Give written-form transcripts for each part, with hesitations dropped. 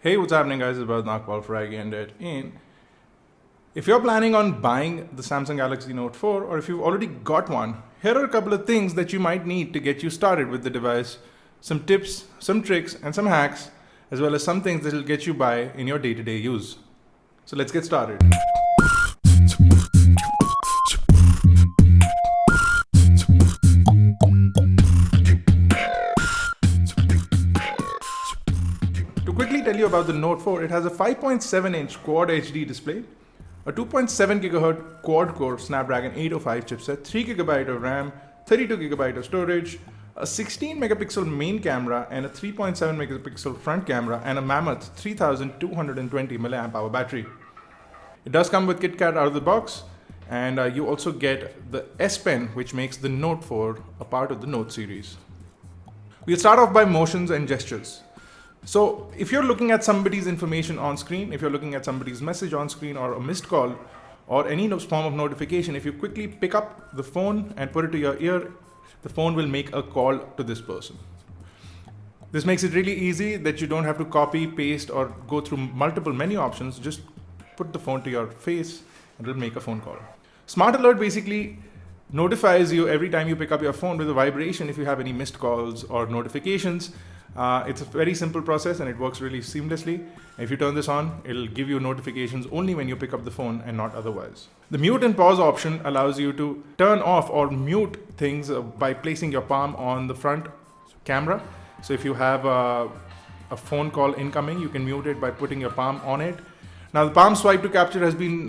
Hey, what's happening, guys? It's about Nakpal for iGyaan. And if you're planning on buying the Samsung Galaxy Note 4, or if you've already got one, here are a couple of things that you might need to get you started with the device. Some tips, some tricks, and some hacks, as well as some things that will get you by in your day-to-day use. So let's get started. To quickly tell you about the Note 4, it has a 5.7-inch Quad HD display, a 2.7 GHz quad-core Snapdragon 805 chipset, 3 GB of RAM, 32 GB of storage, a 16 megapixel main camera, and a 3.7 megapixel front camera, and a mammoth 3220 mAh battery. It does come with KitKat out of the box, and you also get the S Pen, which makes the Note 4 a part of the Note series. We'll start off by motions and gestures. So if you're looking at somebody's information on screen, if you're looking at somebody's message on screen or a missed call or any form of notification, if you quickly pick up the phone and put it to your ear, the phone will make a call to this person. This makes it really easy that you don't have to copy, paste, or go through multiple menu options. Just put the phone to your face and it'll make a phone call. Smart Alert basically notifies you every time you pick up your phone with a vibration if you have any missed calls or notifications. It's a very simple process and it works really seamlessly. If you turn this on, it'll give you notifications only when you pick up the phone and not otherwise. The mute and pause option allows you to turn off or mute things by placing your palm on the front camera. So if you have a phone call incoming, you can mute it by putting your palm on it. Now the palm swipe to capture has been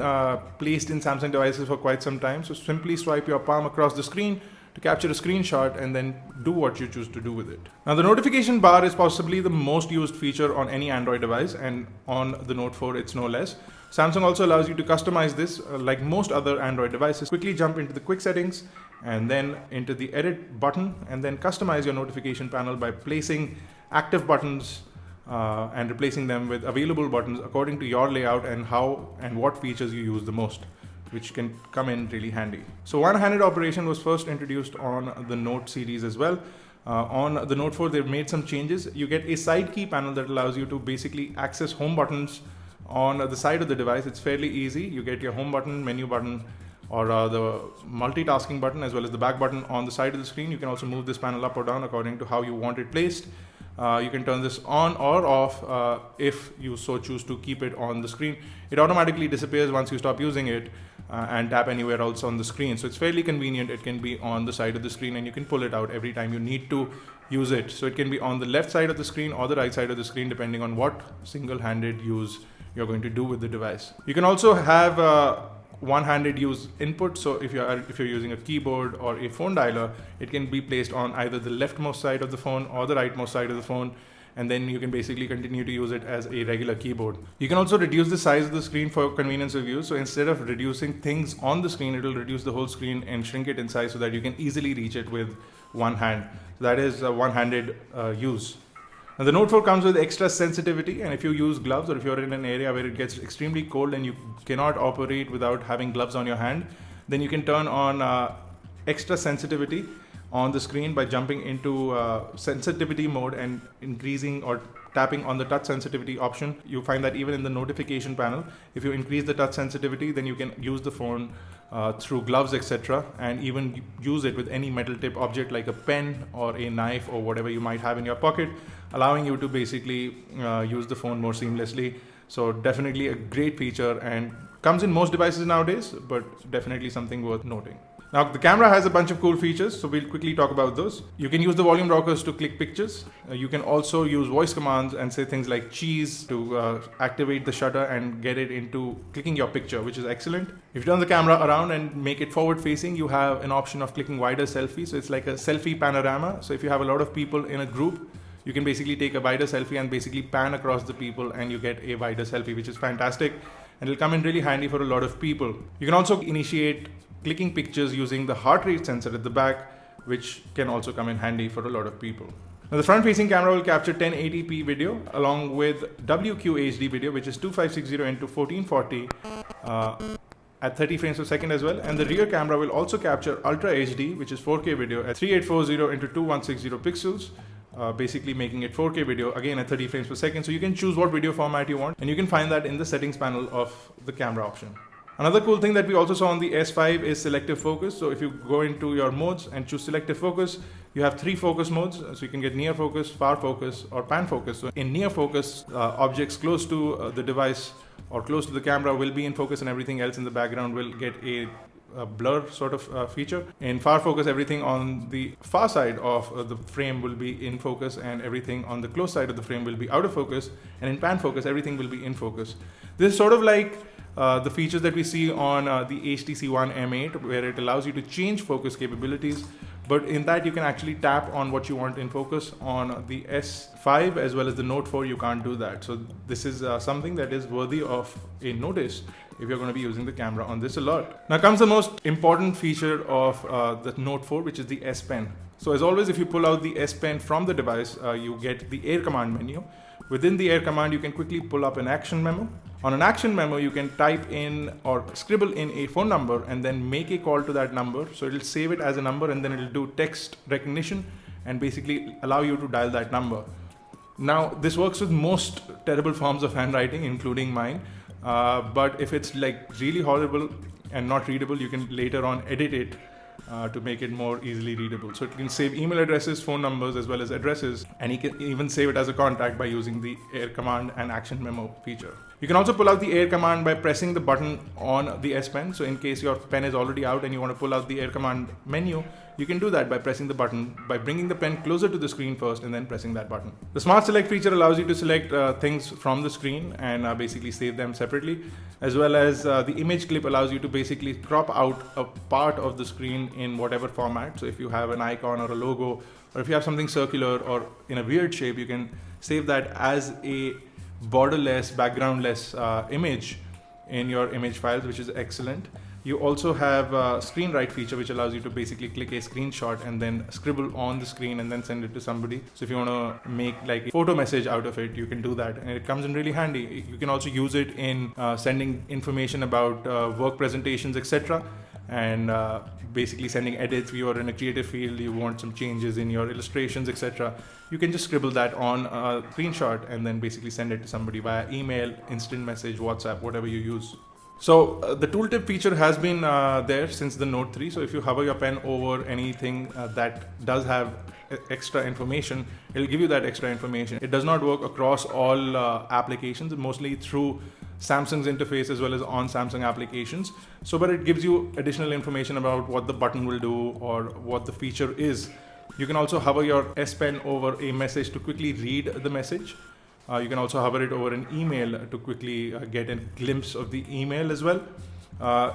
placed in Samsung devices for quite some time. So simply swipe your palm across the screen to capture a screenshot and then do what you choose to do with it. Now the notification bar is possibly the most used feature on any Android device, and on the Note 4 it's no less. Samsung also allows you to customize this like most other Android devices. Quickly jump into the quick settings and then into the edit button and then customize your notification panel by placing active buttons and replacing them with available buttons according to your layout and how and what features you use the most, which can come in really handy. So one-handed operation was first introduced on the Note series as well. On the Note 4, they've made some changes. You get a side key panel that allows you to basically access home buttons on the side of the device. It's fairly easy. You get your home button, menu button, or the multitasking button, as well as the back button on the side of the screen. You can also move this panel up or down according to how you want it placed. You can turn this on or off if you so choose to keep it on the screen. It automatically disappears once you stop using it and tap anywhere else on the screen. So it's fairly convenient. It can be on the side of the screen and you can pull it out every time you need to use it. So it can be on the left side of the screen or the right side of the screen, depending on what single-handed use you're going to do with the device. You can also have one-handed use input. So if you're using a keyboard or a phone dialer, it can be placed on either the leftmost side of the phone or the rightmost side of the phone, and then you can basically continue to use it as a regular keyboard. You can also reduce the size of the screen for convenience of use. So instead of reducing things on the screen, it will reduce the whole screen and shrink it in size so that you can easily reach it with one hand. So that is a one-handed use. Now the Note 4 comes with extra sensitivity, and if you use gloves or if you're in an area where it gets extremely cold and you cannot operate without having gloves on your hand, then you can turn on extra sensitivity on the screen by jumping into sensitivity mode and increasing or tapping on the touch sensitivity option. You find that even in the notification panel, if you increase the touch sensitivity, then you can use the phone through gloves, etc., and even use it with any metal tip object like a pen or a knife or whatever you might have in your pocket, allowing you to basically use the phone more seamlessly. So definitely a great feature and comes in most devices nowadays, but definitely something worth noting. Now the camera has a bunch of cool features, so we'll quickly talk about those. You can use the volume rockers to click pictures. You can also use voice commands and say things like cheese to activate the shutter and get it into clicking your picture, which is excellent. If you turn the camera around and make it forward facing, you have an option of clicking wider selfie. So it's like a selfie panorama. So if you have a lot of people in a group, you can basically take a wider selfie and basically pan across the people and you get a wider selfie, which is fantastic. And it'll come in really handy for a lot of people. You can also initiate clicking pictures using the heart rate sensor at the back, which can also come in handy for a lot of people. Now the front-facing camera will capture 1080p video along with WQHD video, which is 2560 into 1440 at 30 frames per second as well. And the rear camera will also capture Ultra HD, which is 4K video at 3840 into 2160 pixels basically making it 4K video, again at 30 frames per second. So you can choose what video format you want, and you can find that in the settings panel of the camera option. Another cool thing that we also saw on the S5 is selective focus. So if you go into your modes and choose selective focus, you have 3 focus modes. So you can get near focus, far focus, or pan focus. So in near focus, objects close to the device or close to the camera will be in focus, and everything else in the background will get a blur sort of feature. In far focus, everything on the far side of the frame will be in focus, and everything on the close side of the frame will be out of focus. And in pan focus, everything will be in focus. This is sort of like the features that we see on the HTC One M8, where it allows you to change focus capabilities. But in that, you can actually tap on what you want in focus. On the S5 as well as the Note 4, you can't do that. So this is something that is worthy of a notice if you're going to be using the camera on this a lot. Now comes the most important feature of the Note 4, which is the S Pen. So as always, if you pull out the S Pen from the device, you get the Air Command menu. Within the Air Command, you can quickly pull up an action memo. On an action memo, you can type in or scribble in a phone number and then make a call to that number. So it'll save it as a number, and then it'll do text recognition and basically allow you to dial that number. Now, this works with most terrible forms of handwriting, including mine. But if it's like really horrible and not readable, you can later on edit it to make it more easily readable. So it can save email addresses, phone numbers, as well as addresses, and you can even save it as a contact by using the Air Command and Action Memo feature. You can also pull out the Air Command by pressing the button on the S Pen. So in case your pen is already out and you want to pull out the Air Command menu, you can do that by pressing the button, by bringing the pen closer to the screen first and then pressing that button. The Smart Select feature allows you to select things from the screen and basically save them separately, as well as the image clip allows you to basically crop out a part of the screen in whatever format. So if you have an icon or a logo, or if you have something circular or in a weird shape, you can save that as a borderless, backgroundless image in your image files, which is excellent. You also have a screen write feature, which allows you to basically click a screenshot and then scribble on the screen and then send it to somebody. So if you want to make like a photo message out of it, you can do that, and it comes in really handy. You can also use it in sending information about work presentations, etc. and basically sending edits. If you are in a creative field, you want some changes in your illustrations, etc. You can just scribble that on a screenshot and then basically send it to somebody via email, instant message, WhatsApp, whatever you use. So the tooltip feature has been there since the Note 3. So if you hover your pen over anything that does have extra information, it'll give you that extra information. It does not work across all applications, mostly through Samsung's interface as well as on Samsung applications. So, but it gives you additional information about what the button will do or what the feature is. You can also hover your S Pen over a message to quickly read the message. You can also hover it over an email to quickly get a glimpse of the email as well.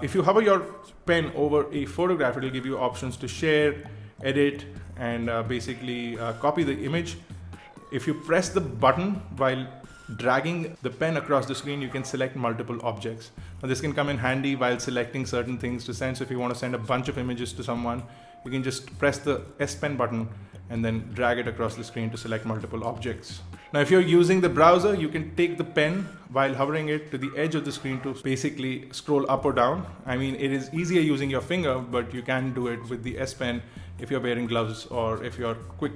If you hover your pen over a photograph, it will give you options to share, edit, and basically copy the image. If you press the button while dragging the pen across the screen, you can select multiple objects. Now this can come in handy while selecting certain things to send. So if you want to send a bunch of images to someone, you can just press the S Pen button and then drag it across the screen to select multiple objects. Now if you're using the browser, you can take the pen while hovering it to the edge of the screen to basically scroll up or down. I mean, it is easier using your finger, but you can do it with the S Pen if you're wearing gloves or if your quick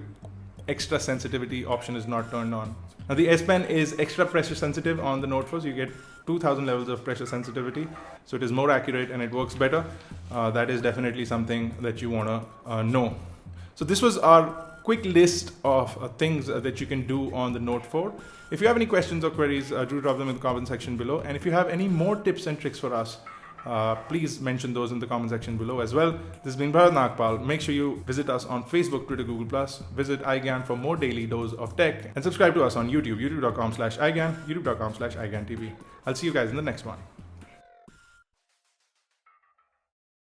extra sensitivity option is not turned on. Now the S Pen is extra pressure sensitive on the Note 4, so you get 2000 levels of pressure sensitivity, so it is more accurate and it works better. That is definitely something that you want to know. So this was our quick list of things that you can do on the Note 4. If you have any questions or queries, do drop them in the comment section below. And if you have any more tips and tricks for us, please mention those in the comment section below as well. This has been Bharat Nagpal. Make sure you visit us on Facebook, Twitter, Google+. Visit iGyaan for more daily dose of tech. And subscribe to us on YouTube, youtube.com/iGyaan, youtube.com/iGyaanTV. I'll see you guys in the next one.